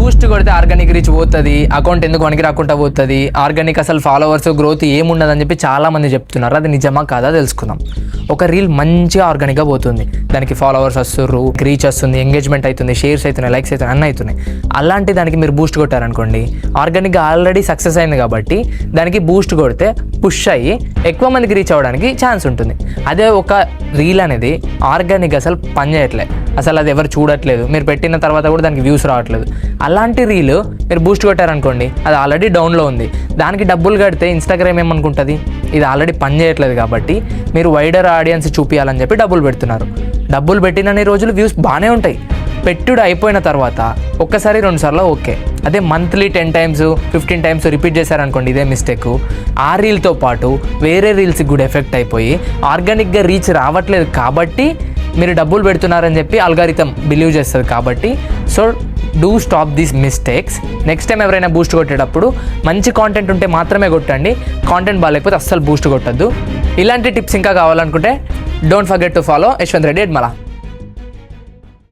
Boost కొడితే organic reach పోతుంది, account ఎందుకు వనికి రాకుండా పోతుంది, ఆర్గానిక్ అసలు ఫాలోవర్స్ గ్రోత్ ఏముండదని చెప్పి చాలా మంది చెప్తున్నారు. అది నిజమా కాదా తెలుసుకుందాం. ఒక రీల్ మంచిగా ఆర్గానిక్గా పోతుంది, దానికి ఫాలోవర్స్ వస్తుర్రు, రీచ్ వస్తుంది, ఎంగేజ్మెంట్ అవుతుంది, షేర్స్ అవుతున్నాయి, లైక్స్ అవుతున్నాయి, అన్నీ అవుతున్నాయి. అలాంటి దానికి మీరు బూస్ట్ కొట్టారనుకోండి, ఆర్గానిక్గా ఆల్రెడీ సక్సెస్ అయింది కాబట్టి దానికి బూస్ట్ కొడితే పుష్ అయ్యి ఎక్కువ మందికి రీచ్ అవ్వడానికి ఛాన్స్ ఉంటుంది. అదే ఒక రీల్ అనేది ఆర్గానిక్ అసలు పని చేయట్లేదు, అసలు అది ఎవరు చూడట్లేదు, మీరు పెట్టిన తర్వాత కూడా దానికి వ్యూస్ రావట్లేదు. అలాంటి రీల్ మీరు బూస్ట్ కొట్టారనుకోండి, అది ఆల్రెడీ డౌన్లో ఉంది, దానికి డబ్బులు కడితే ఇన్స్టాగ్రామ్ ఏమనుకుంటుంది, ఇది ఆల్రెడీ పని చేయట్లేదు కాబట్టి మీరు వైడర్ ఆడియన్స్ చూపించాలని చెప్పి డబ్బులు పెడుతున్నారు. డబ్బులు పెట్టినన్ని రోజులు వ్యూస్ బాగానే ఉంటాయి, పెట్టుడు అయిపోయిన తర్వాత ఒక్కసారి 2 సార్లు ఓకే. అదే మంత్లీ 10 times 15 times రిపీట్ చేశారనుకోండి ఇదే మిస్టేక్, ఆ రీల్తో పాటు వేరే రీల్స్కి కూడా ఎఫెక్ట్ అయిపోయి ఆర్గానిక్గా రీచ్ రావట్లేదు కాబట్టి మీరు డబ్బులు పెడుతున్నారని చెప్పి అల్గారిథం బిలీవ్ చేస్తుంది. కాబట్టి so do stop these mistakes. Next time ఎవరైనా బూస్ట్ కొట్టేటప్పుడు మంచి కాంటెంట్ ఉంటే మాత్రమే కొట్టండి, కాంటెంట్ బాగాలేకపోతే అస్సలు బూస్ట్ కొట్టద్దు. ఇలాంటి టిప్స్ ఇంకా కావాలనుకుంటే don't forget to follow Yashwanth Reddy ఎడ్మల.